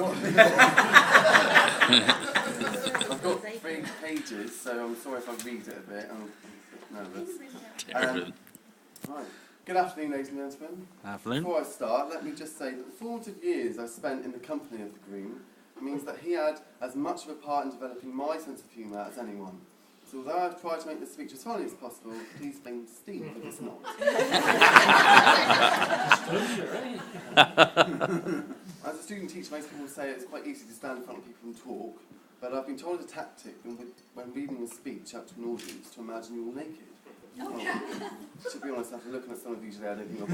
I've got 3 pages, so I'm sorry if I read it a bit. I'm a bit nervous. Right. Good afternoon, ladies and gentlemen. Afternoon. Before I start, let me just say that the formative years I spent in the company of the Groom means that he had as much of a part in developing my sense of humour as anyone. So although I've tried to make this speech as funny as possible, please blame Steve if it's not. As a student teacher, most people say it's quite easy to stand in front of people and talk, but I've been told a tactic when reading a speech out to an audience to imagine you're all naked. Well, to be honest, after looking at some of these today, I don't think I'll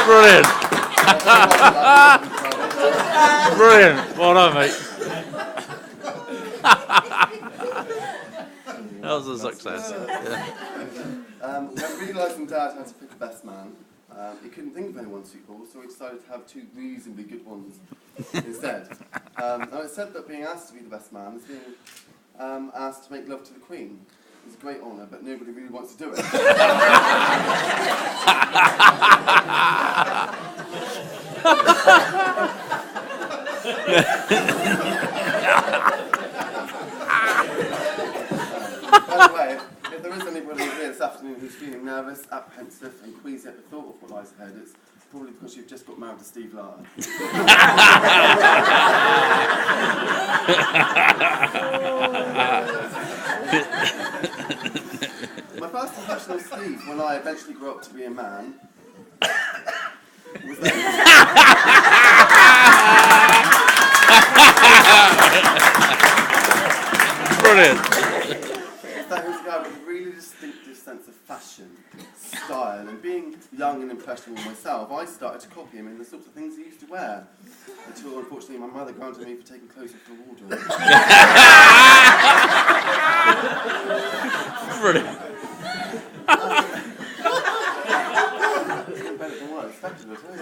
Brilliant. Brilliant. Well done, mate. That was a success. When realising Dad had to pick a best man, he couldn't think of anyone suitable, so he decided to have 2 reasonably good ones instead. Now it's said that being asked to be the best man is being asked to make love to the Queen. It's a great honour, but nobody really wants to do it. By the way, if there is anybody here this afternoon who's feeling nervous, apprehensive and queasy at the thought of what lies ahead, it's probably because you've just got married to Steve Larter. My first impression of Steve when I eventually grew up to be a man was that Brilliant. he was a guy with a really distinctive sense of fashion, style, and being young and impressionable myself, I started to copy him in the sorts of things he used to wear. Until, unfortunately, my mother grounded me for taking clothes off the wardrobe. Brilliant. Better than what I expected, I tell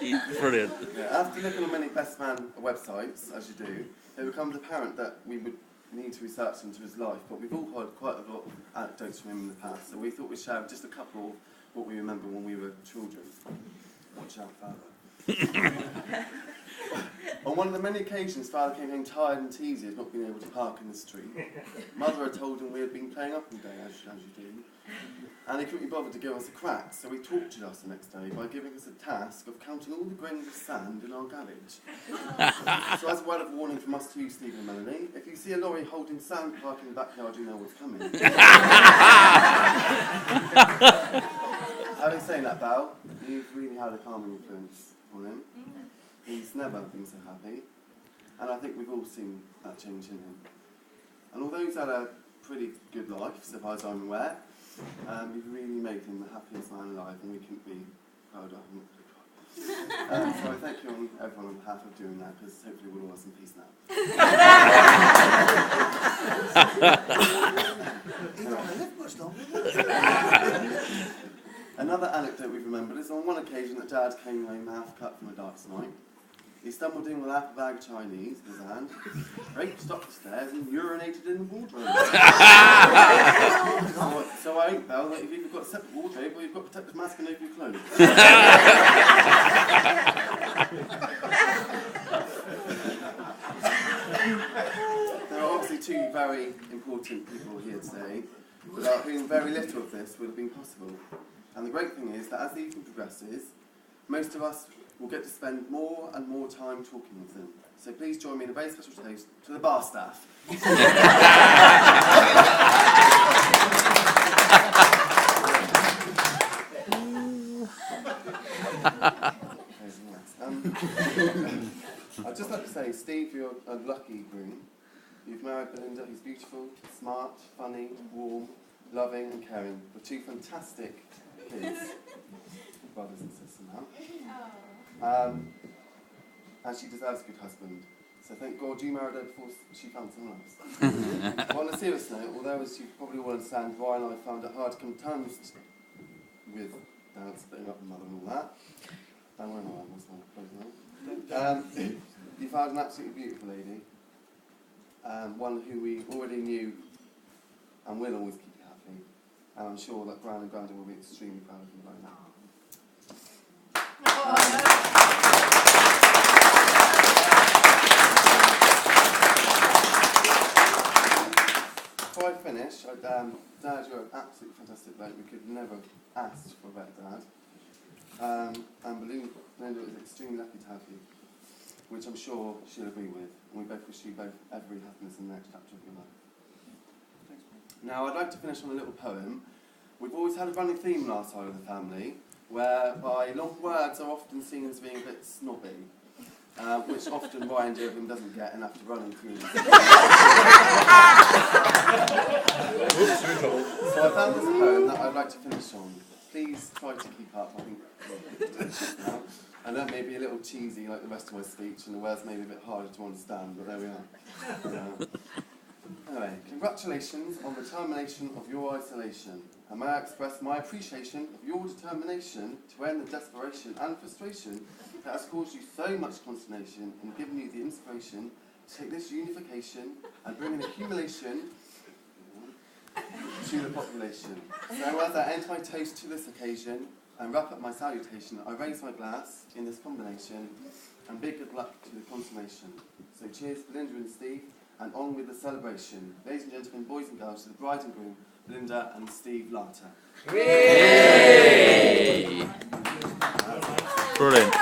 you. Brilliant. Yeah, after looking on many best man websites, as you do, it becomes apparent that we would need to research into his life, but we've all heard quite a lot of anecdotes from him in the past, so we thought we'd share just a couple of what we remember when we were children. Watch out, Father. On one of the many occasions Father came home tired and teasy of not being able to park in the street, Mother had told him we had been playing up all day, as you do, and he couldn't be bothered to give us a crack, so he tortured us the next day by giving us a task of counting all the grains of sand in our garage. So as a word of warning from us to Steve and Melanie, if you see a lorry holding sand parked in the backyard, you know what's coming. Having said that, Belle, you've really had a calming influence on him. He's never been so happy, and I think we've all seen that change in him. And although he's had a pretty good life, so far as I'm aware, you've really made him the happiest man alive, and we couldn't be prouder of him. So I thank you on everyone on behalf of doing that, because hopefully we'll all have some peace now. Another anecdote we've remembered is on one occasion that Dad came home half cut from a dark's night. He stumbled in with half a bag of Chinese in his hand, raced up the stairs and urinated in the wardrobe. So I ain't, Belle, that you've either got a separate wardrobe or you've got protective masking over your clothes. There are obviously 2 very important people here today, without whom very little of this would have been possible. And the great thing is that as the evening progresses, most of us will get to spend more and more time talking with them. So please join me in a very special toast to the bar staff. I'd just like to say, Steve, you're a lucky groom. You've married Belinda, who's beautiful, smart, funny, warm, loving and caring, with 2 fantastic kids, brothers and sisters now. And she deserves a good husband. So thank God you married her before she found someone else. Well, on a serious note, although as you probably all understand, Ryan and I found it hard to come to terms with Dad splitting up with Mother and all that. Don't worry, Ryan, that's not you've had an absolutely beautiful lady, one who we already knew and will always keep you happy. And I'm sure that Gran and Grandad will be extremely proud of you right now. Dad, you're an absolutely fantastic bloke. We could never have asked for a better dad. And Belinda is extremely lucky to have you, which I'm sure she'll agree with. And we both wish you both every happiness in the next chapter of your life. Now, I'd like to finish on a little poem. We've always had a running theme in our side of the family, whereby long words are often seen as being a bit snobby, which often Ryan Durham doesn't get and have to run and cruise. So I found this poem that I'd like to finish on. Please try to keep up. I think now. I know it may be a little cheesy like the rest of my speech, and the words may be a bit harder to understand, but there we are. Anyway, congratulations on the termination of your isolation, and may I express my appreciation of your determination to end the desperation and frustration that has caused you so much consternation and given you the inspiration to take this unification and bring an accumulation to the population. So as I end my toast to this occasion and wrap up my salutation, I raise my glass in this combination and big good luck to the consummation. So cheers, Belinda and Steve, and on with the celebration. Ladies and gentlemen, boys and girls, to the bride and groom, Belinda and Steve Larter. Brilliant.